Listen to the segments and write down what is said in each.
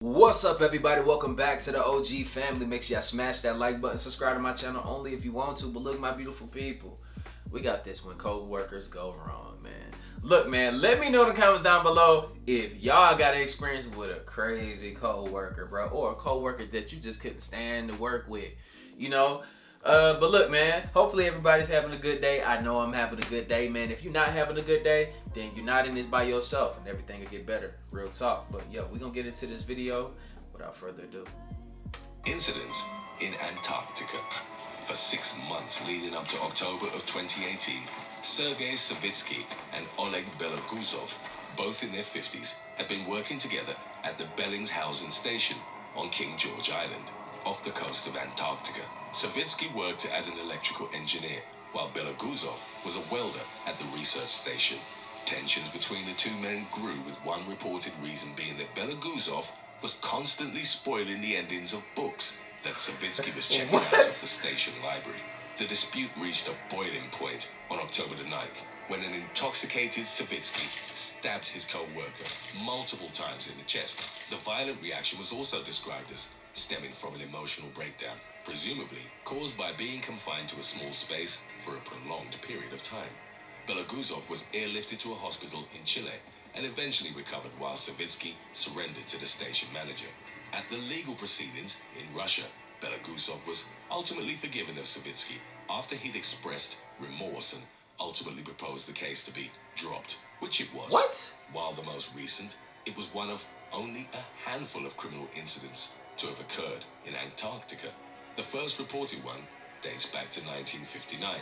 What's up, everybody? Welcome back to the OG family. Make sure y'all smash that like button, subscribe to my channel only if you want to. But look, my beautiful people, we got this when co-workers go wrong, man. Look, man, let me know in the comments down below if y'all got an experience with a crazy co-worker, bro, or a co-worker that you just couldn't stand to work with, you know. But look, man, hopefully everybody's having a good day. I know I'm having a good day, man. If you're not having a good day, then you're not in this by yourself and everything will get better. Real talk. But yo, we're gonna get into this video without further ado. Incidents in Antarctica. For 6 months leading up to October of 2018, Sergei Savitsky and Oleg Beloguzov, both in their 50s, had been working together at the Bellingshausen station on King George Island, off the coast of Antarctica. Savitsky worked as an electrical engineer, while Beloguzov was a welder at the research station. Tensions between the two men grew, with one reported reason being that Beloguzov was constantly spoiling the endings of books that Savitsky was checking out of the station library. The dispute reached a boiling point on October the 9th, when an intoxicated Savitsky stabbed his co-worker multiple times in the chest. The violent reaction was also described as stemming from an emotional breakdown, presumably caused by being confined to a small space for a prolonged period of time. Beloguzov was airlifted to a hospital in Chile and eventually recovered, while Savitsky surrendered to the station manager. At the legal proceedings in Russia, Beloguzov was ultimately forgiven of Savitsky after he'd expressed remorse and ultimately proposed the case to be dropped, which it was. What? While the most recent, it was one of only a handful of criminal incidents to have occurred in Antarctica. The first reported one dates back to 1959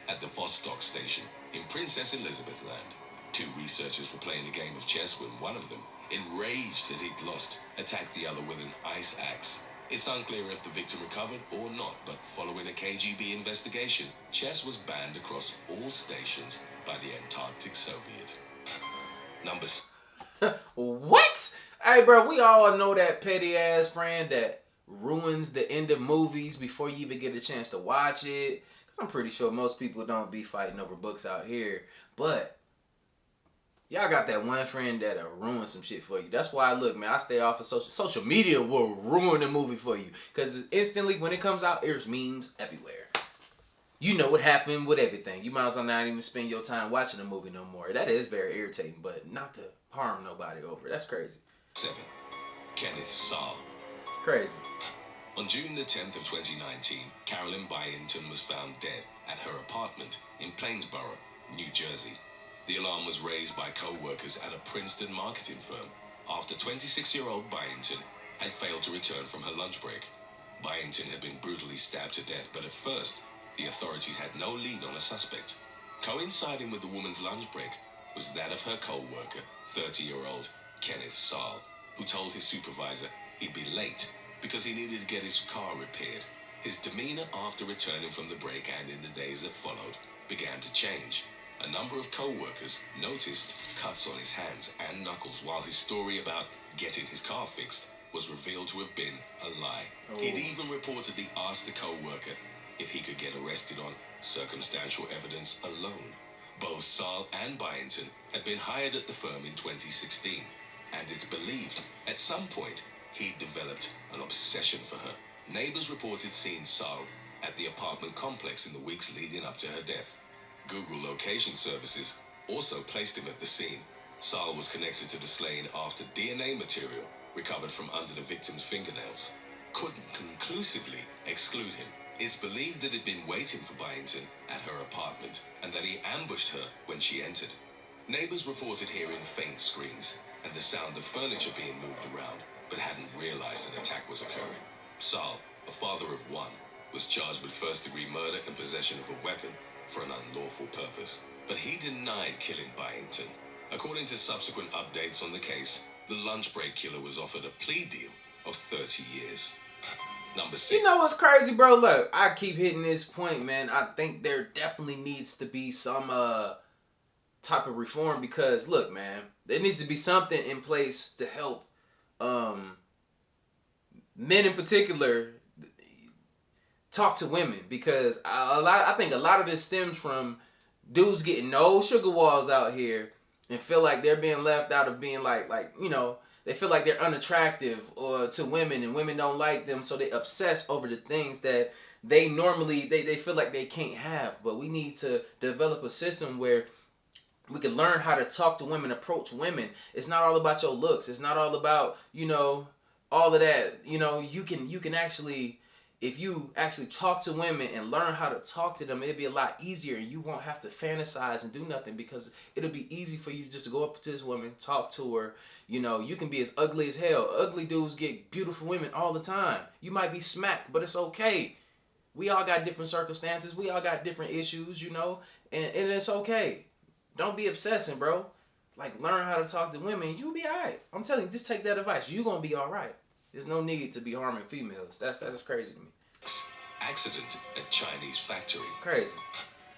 at the Vostok station in Princess Elizabeth Land. Two researchers were playing a game of chess when one of them, enraged that he'd lost, attacked the other with an ice axe. It's unclear if the victim recovered or not, but following a KGB investigation, chess was banned across all stations by the Antarctic Soviet. What? Hey, bro, we all know that petty ass friend that ruins the end of movies before you even get a chance to watch it. Cause I'm pretty sure most people don't be fighting over books out here, but y'all got that one friend that'll ruin some shit for you. That's why, look, man, I stay off of social media will ruin the movie for you. Because instantly, when it comes out, there's memes everywhere. You know what happened with everything. You might as well not even spend your time watching the movie no more. That is very irritating, but not to harm nobody over. That's crazy. 7. Kenneth Saal. Crazy. On June the 10th of 2019, Carolyn Byington was found dead at her apartment in Plainsboro, New Jersey. The alarm was raised by co-workers at a Princeton marketing firm after 26-year-old Byington had failed to return from her lunch break. Byington had been brutally stabbed to death, but at first, the authorities had no lead on a suspect. Coinciding with the woman's lunch break was that of her co-worker, 30-year-old Kenneth Saal, who told his supervisor he'd be late because he needed to get his car repaired. His demeanor after returning from the break and in the days that followed began to change. A number of co-workers noticed cuts on his hands and knuckles, while his story about getting his car fixed was revealed to have been a lie. He'd even reportedly asked the co-worker if he could get arrested on circumstantial evidence alone. Both Saal and Byington had been hired at the firm in 2016, and it's believed at some point he'd developed an obsession for her. Neighbors reported seeing Saal at the apartment complex in the weeks leading up to her death. Google location services also placed him at the scene. Saal was connected to the slaying after DNA material recovered from under the victim's fingernails couldn't conclusively exclude him. It's believed that he'd been waiting for Byington at her apartment and that he ambushed her when she entered. Neighbors reported hearing faint screams and the sound of furniture being moved around, but hadn't realized an attack was occurring. Saal, a father of one, was charged with first-degree murder and possession of a weapon for an unlawful purpose, but he denied killing Byington. According to subsequent updates on the case, the lunch break killer was offered a plea deal of 30 years. 6. You know what's crazy, bro? Look, I keep hitting this point, man. I think there definitely needs to be some type of reform because, look, man, there needs to be something in place to help men in particular talk to women, because I think a lot of this stems from dudes getting no sugar walls out here and feel like they're being left out of being like you know, they feel like they're unattractive or to women, and women don't like them, so they obsess over the things that they normally they feel like they can't have. But we need to develop a system where we can learn how to talk to women, approach women. It's not all about your looks. It's not all about, you know, all of that. You know, you can actually, if you actually talk to women and learn how to talk to them, it'll be a lot easier, and you won't have to fantasize and do nothing, because it'll be easy for you just to go up to this woman, talk to her. You know, you can be as ugly as hell. Ugly dudes get beautiful women all the time. You might be smacked, but it's okay. We all got different circumstances. We all got different issues, you know, and it's okay. Don't be obsessing, bro. Like, learn how to talk to women. You'll be all right. I'm telling you, just take that advice. You're going to be all right. There's no need to be harming females. That's crazy to me. Accident at Chinese factory. Crazy.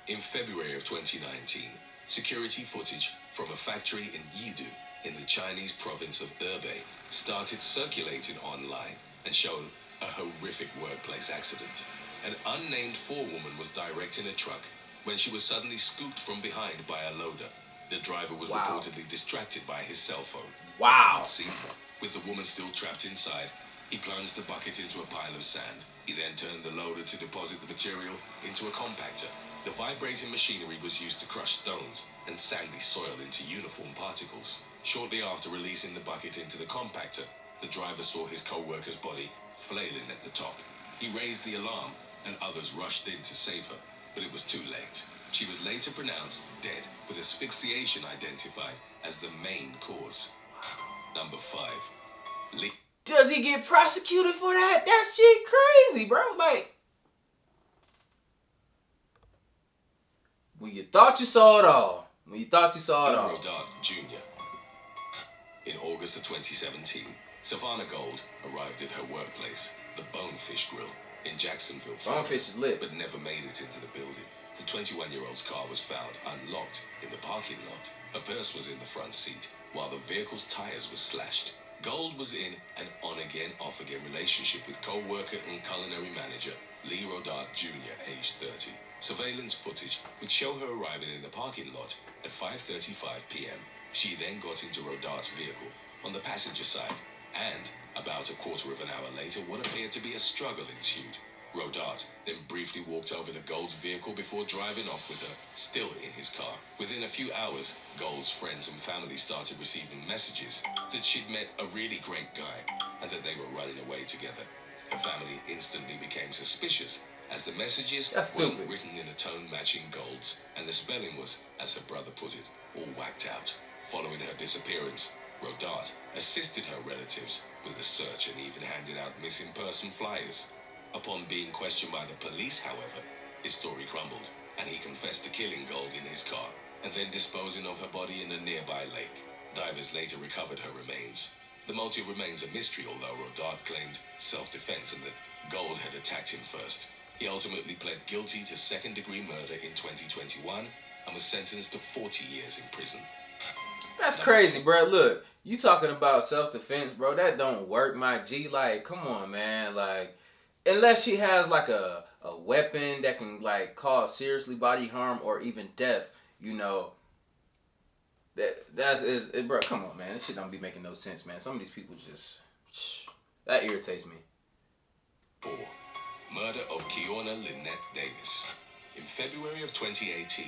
In February of 2019, security footage from a factory in Yidu in the Chinese province of Hebei started circulating online and showed a horrific workplace accident. An unnamed forewoman was directing a truck when she was suddenly scooped from behind by a loader. The driver was reportedly distracted by his cell phone. Wow. See, with the woman still trapped inside, he plunged the bucket into a pile of sand. He then turned the loader to deposit the material into a compactor. The vibrating machinery was used to crush stones and sandy soil into uniform particles. Shortly after releasing the bucket into the compactor, the driver saw his co-worker's body flailing at the top. He raised the alarm, and others rushed in to save her, but it was too late. She was later pronounced dead, with asphyxiation identified as the main cause. Number 5. Does he get prosecuted for that? That shit crazy, bro. Like, when you thought you saw it all. When you thought you saw it all. Dillard Jr. In August of 2017, Savannah Gold arrived at her workplace, the Bonefish Grill, in Jacksonville, Florida, Bonefish is lit, but never made it into the building. The 21-year-old's car was found unlocked in the parking lot. Her purse was in the front seat, while the vehicle's tires were slashed. Gold was in an on-again, off-again relationship with co-worker and culinary manager Lee Rodart Jr., age 30. Surveillance footage would show her arriving in the parking lot at 5:35 p.m. She then got into Rodart's vehicle on the passenger side, and about a quarter of an hour later, what appeared to be a struggle ensued. Rodart then briefly walked over to Gold's vehicle before driving off with her, still in his car. Within a few hours, Gold's friends and family started receiving messages that she'd met a really great guy and that they were running away together. Her family instantly became suspicious, as the messages weren't written in a tone matching Gold's, and the spelling was, as her brother put it, all whacked out. Following her disappearance, Rodart assisted her relatives with a search and even handed out missing person flyers. Upon being questioned by the police, however, his story crumbled, and he confessed to killing Gold in his car and then disposing of her body in a nearby lake. Divers later recovered her remains. The motive remains a mystery, although Rodart claimed self-defense and that Gold had attacked him first. He ultimately pled guilty to second-degree murder in 2021 and was sentenced to 40 years in prison. That's crazy, bro. Look, you talking about self-defense, bro. That don't work, my G. Like, come on, man. Like, unless she has, like, a weapon that can, like, cause seriously body harm or even death, you know, bro, come on, man. This shit don't be making no sense, man. Some of these people just, that irritates me. 4. Murder of Kiana Davis. In February of 2018,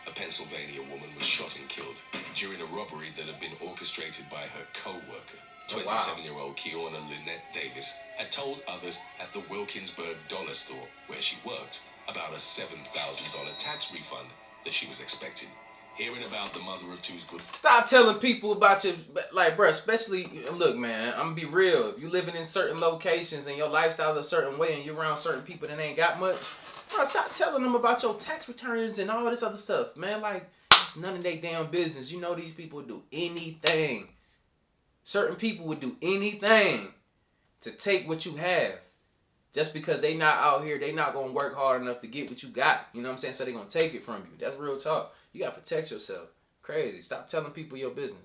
a Pennsylvania woman was shot and killed during a robbery that had been orchestrated by her co-worker. 27-year-old Kiana Davis had told others at the Wilkinsburg dollar store where she worked about a $7,000 tax refund that she was expecting. Hearing about the mother of two's good... Stop telling people about your... Like, bro, especially... Look, man, I'm going to be real. If you living in certain locations and your lifestyle is a certain way and you're around certain people that ain't got much, bro, stop telling them about your tax returns and all this other stuff, man. Like, it's none of their damn business. You know these people would do anything. Certain people would do anything to take what you have. Just because they not out here, they not going to work hard enough to get what you got. You know what I'm saying? So they going to take it from you. That's real talk. You got to protect yourself. Crazy. Stop telling people your business.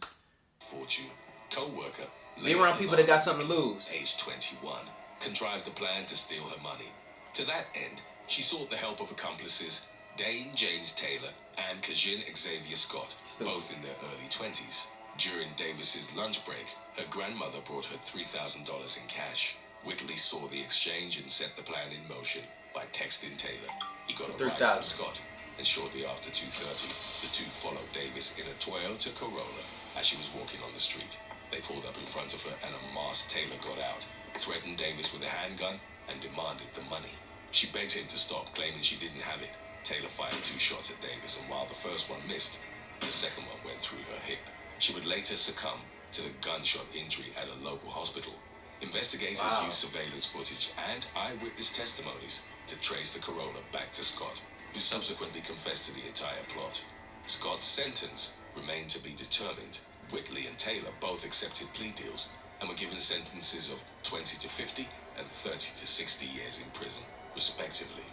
Fortune, co-worker. Be around people that got something to lose. Age 21, contrived a plan to steal her money. To that end, she sought the help of accomplices Dane James Taylor and Kajin Xavier Scott, both in their early 20s. During Davis's lunch break, her grandmother brought her $3,000 in cash. Whitley saw the exchange and set the plan in motion by texting Taylor. He got a ride from Scott, and shortly after 2:30, the two followed Davis in a Toyota Corolla as she was walking on the street. They pulled up in front of her, and a masked Taylor got out, threatened Davis with a handgun, and demanded the money. She begged him to stop, claiming she didn't have it. Taylor fired 2 shots at Davis, and while the first one missed, the second one went through her hip. She would later succumb to the gunshot injury at a local hospital. Investigators used surveillance footage and eyewitness testimonies to trace the Corolla back to Scott, who subsequently confessed to the entire plot. Scott's sentence remained to be determined. Whitley and Taylor both accepted plea deals and were given sentences of 20 to 50 and 30 to 60 years in prison, respectively.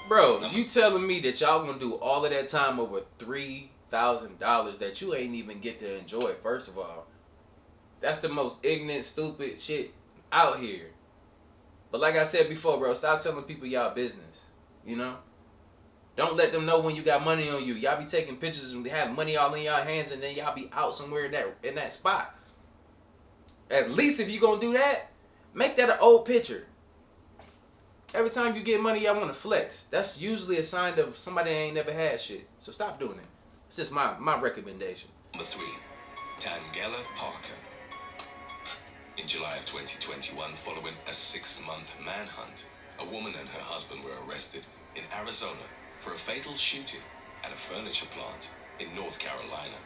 Bro, you telling me that y'all gonna do all of that time over $3,000 that you ain't even get to enjoy, first of all? That's the most ignorant, stupid shit out here. But like I said before, bro, stop telling people y'all business, you know? Don't let them know when you got money on you. Y'all be taking pictures and have money all in y'all hands, and then y'all be out somewhere in that spot. At least if you gonna do that, make that an old picture. Every time you get money, y'all want to flex. That's usually a sign of somebody ain't never had shit. So stop doing it. It's just my recommendation. Number 3, Tangela Parker. In July of 2021, following a 6-month manhunt, a woman and her husband were arrested in Arizona for a fatal shooting at a furniture plant in North Carolina.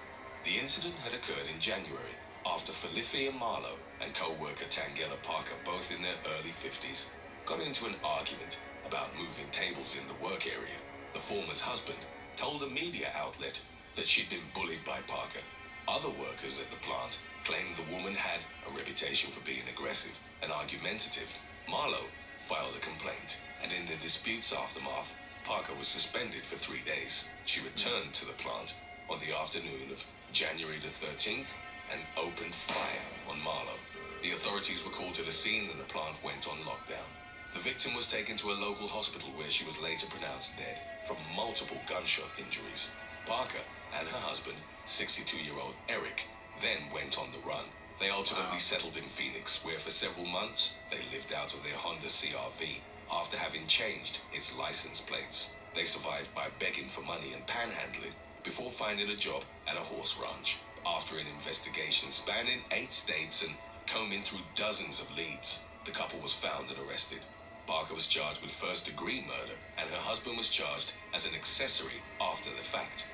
The incident had occurred in January after Felicia Marlowe and co-worker Tangela Parker, both in their early 50s, got into an argument about moving tables in the work area. The former's husband told a media outlet that she'd been bullied by Parker. Other workers at the plant claimed the woman had a reputation for being aggressive and argumentative. Marlowe filed a complaint, and in the dispute's aftermath, Parker was suspended for 3 days. She returned to the plant on the afternoon of January the 13th and opened fire on Marlowe. The authorities were called to the scene and the plant went on lockdown. The victim was taken to a local hospital where she was later pronounced dead from multiple gunshot injuries. Parker and her husband, 62-year-old Eric, then went on the run. They ultimately settled in Phoenix, where for several months they lived out of their Honda CR-V after having changed its license plates. They survived by begging for money and panhandling before finding a job at a horse ranch. After an investigation spanning 8 states and combing through dozens of leads, the couple was found and arrested. Parker was charged with first-degree murder, and her husband was charged as an accessory after the fact.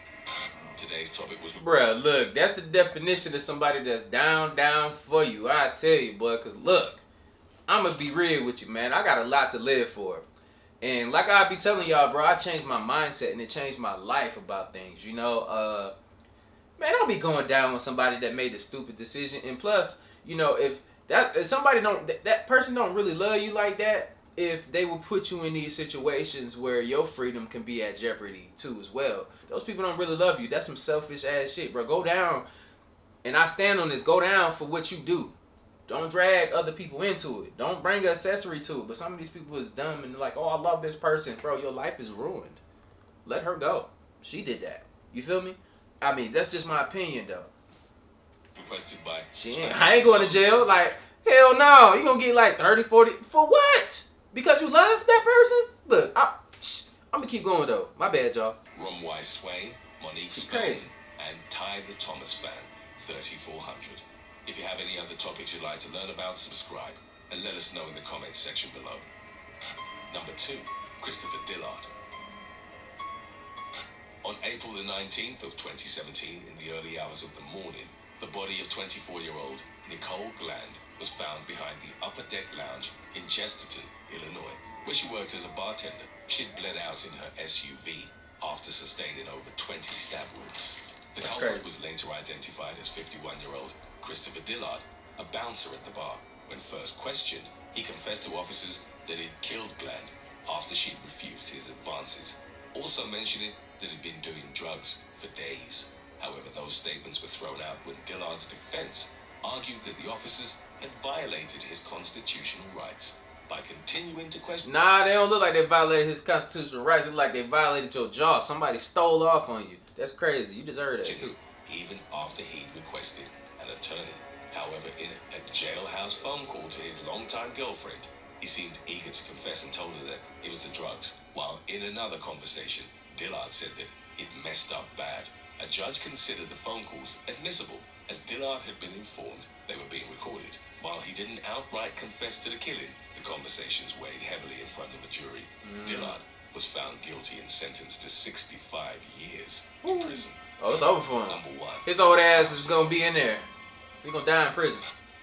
Today's topic was... Bruh, look, that's the definition of somebody that's down for you. I tell you, boy, because look, I'm going to be real with you, man. I got a lot to live for. And like I be telling y'all, bro, I changed my mindset and it changed my life about things, you know? Man, don't be going down with somebody that made a stupid decision. And plus, you know, if somebody that person don't really love you like that, if they will put you in these situations where your freedom can be at jeopardy too as well. Those people don't really love you. That's some selfish ass shit, bro. Go down, and I stand on this, go down for what you do. Don't drag other people into it. Don't bring an accessory to it. But some of these people is dumb and they're like, oh, I love this person. Bro, your life is ruined. Let her go. She did that. You feel me? I mean, that's just my opinion, though. Requested by... I ain't going to jail. Like, hell no. You going to get like 30, 40. For what? Because you love that person? Look, I'm going to keep going, though. My bad, y'all. Romwise Swain, Monique Stone, and Ty the Thomas fan, 3400. If you have any other topics you'd like to learn about, subscribe and let us know in the comments section below. Number 2, Christopher Dillard. On April the 19th of 2017, in the early hours of the morning, the body of 24-year-old Nicole Gland was found behind the upper deck lounge in Chesterton, Illinois, where she worked as a bartender. She'd bled out in her SUV after sustaining over 20 stab wounds. The culprit was later identified as 51-year-old Christopher Dillard, a bouncer at the bar. When first questioned, he confessed to officers that he'd killed Gland after she'd refused his advances, also mentioning that he'd been doing drugs for days. However, those statements were thrown out when Dillard's defense argued that the officers had violated his constitutional rights by continuing to question... Nah, they don't look like they violated his constitutional rights. They look like they violated your jaw. Somebody stole off on you. That's crazy. You deserve that, too. even after he'd requested an attorney. However, in a jailhouse phone call to his longtime girlfriend, he seemed eager to confess and told her that it was the drugs, while in another conversation, Dillard said that he'd messed up bad. A judge considered the phone calls admissible, as Dillard had been informed they were being recorded. While he didn't outright confess to the killing, the conversations weighed heavily in front of a jury. Dillard was found guilty and sentenced to 65 years in prison. Oh, it's over for him. Number 1. His old ass is gonna be in there. He's gonna die in prison.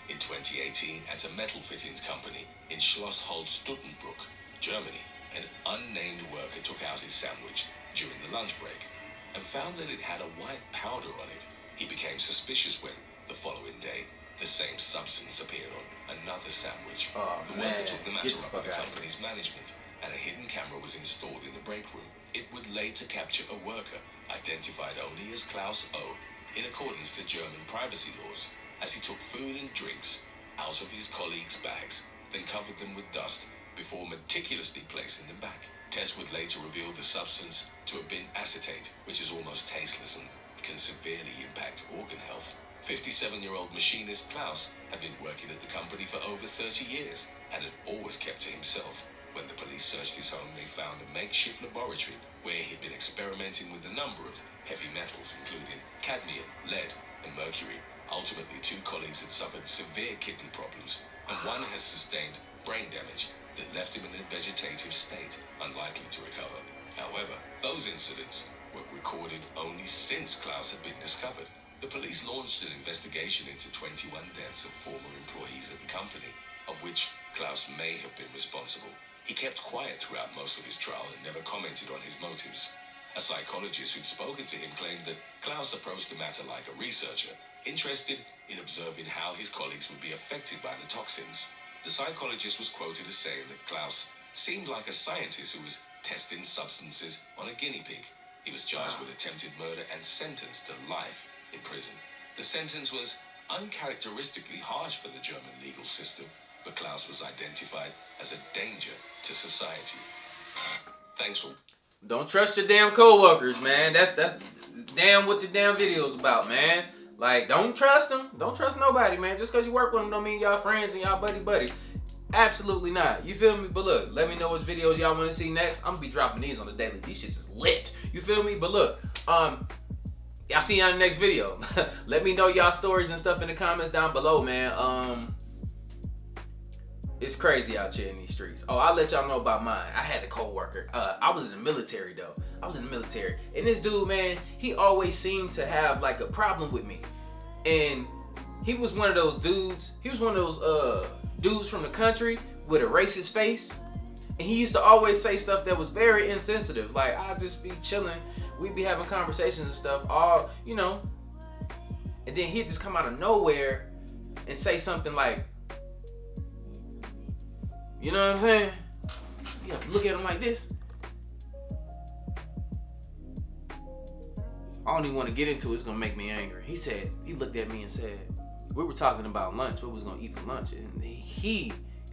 In 2018, at a metal fittings company in Schlossholt-Stuttenbruck, Germany, an unnamed worker took out his sandwich during the lunch break and found that it had a white powder on it. He became suspicious when, the following day, the same substance appeared on another sandwich. The worker took the matter up with the company's management, and a hidden camera was installed in the break room. It would later capture a worker, identified only as Klaus O, in accordance to German privacy laws, as he took food and drinks out of his colleagues' bags, then covered them with dust before meticulously placing them back. Tests would later reveal the substance to have been acetate, which is almost tasteless and can severely impact organ health. 57-year-old machinist Klaus had been working at the company for over 30 years and had always kept to himself. When the police searched his home, they found a makeshift laboratory where he'd been experimenting with a number of heavy metals, including cadmium, lead, and mercury. Ultimately, 2 colleagues had suffered severe kidney problems, and one has sustained brain damage that left him in a vegetative state, unlikely to recover. However, those incidents were recorded only since Klaus had been discovered. The police launched an investigation into 21 deaths of former employees at the company, of which Klaus may have been responsible. He kept quiet throughout most of his trial and never commented on his motives. A psychologist who'd spoken to him claimed that Klaus approached the matter like a researcher, interested in observing how his colleagues would be affected by the toxins. The psychologist was quoted as saying that Klaus seemed like a scientist who was testing substances on a guinea pig. He was charged with attempted murder and sentenced to life in prison. The sentence was uncharacteristically harsh for the German legal system, but Klaus was identified as a danger to society. Thanks for... Don't trust your damn coworkers, man. That's damn what the damn video's about, man. Like, don't trust them. Don't trust nobody, man. Just because you work with them don't mean y'all friends and y'all buddy. Absolutely not. You feel me? But look, let me know what videos y'all want to see next. I'm going to be dropping these on the daily. These shits is lit. You feel me? But look, I'll see y'all in the next video. Let me know y'all stories and stuff in the comments down below, man. It's crazy out here in these streets. Oh, I'll let y'all know about mine. I had a coworker. I was in the military though. I was in the military. And this dude, man, he always seemed to have like a problem with me. And he was one of those dudes. He was one of those dudes from the country with a racist face. And he used to always say stuff that was very insensitive. Like, I'd just be chilling. We'd be having conversations and stuff, all, you know. And then he'd just come out of nowhere and say something like, you know what I'm saying? You have to look at him like this. I don't even want to get into it. It's going to make me angry. He looked at me and said, we were talking about lunch, what we was going to eat for lunch. And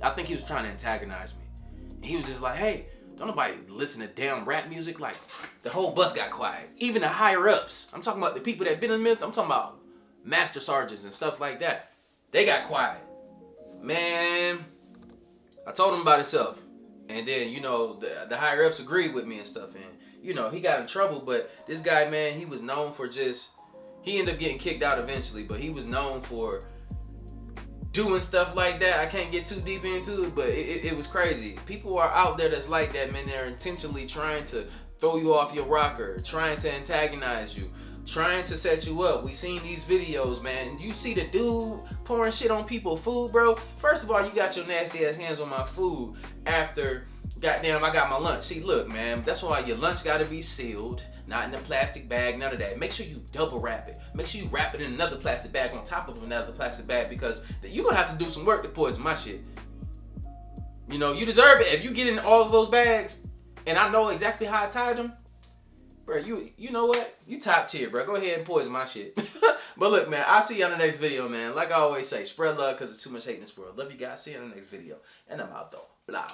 I think he was trying to antagonize me. And he was just like, hey, don't nobody listen to damn rap music. Like, the whole bus got quiet. Even the higher ups. I'm talking about the people that been in the military. I'm talking about master sergeants and stuff like that. They got quiet. Man, I told him about himself. And then, you know, the higher ups agreed with me and stuff. And, you know, he got in trouble. But this guy, man, he was known for he ended up getting kicked out eventually. But he was known for doing stuff like that. I can't get too deep into it, but it was crazy. People are out there that's like that, man. They're intentionally trying to throw you off your rocker, trying to antagonize you, trying to set you up. We seen these videos, man. You see the dude pouring shit on people's food, bro. First of all, you got your nasty ass hands on my food after, goddamn, I got my lunch. See, look, man, that's why your lunch gotta be sealed, not in a plastic bag, none of that. Make sure you double wrap it. Make sure you wrap it in another plastic bag on top of another plastic bag, because you're gonna have to do some work to poison my shit. You know, you deserve it. If you get in all of those bags, and I know exactly how I tied them, bro, you know what? You top tier, bro. Go ahead and poison my shit. But look, man, I'll see you on the next video, man. Like I always say, spread love because there's too much hate in this world. Love you guys. See you on the next video. And I'm out, though. Blah.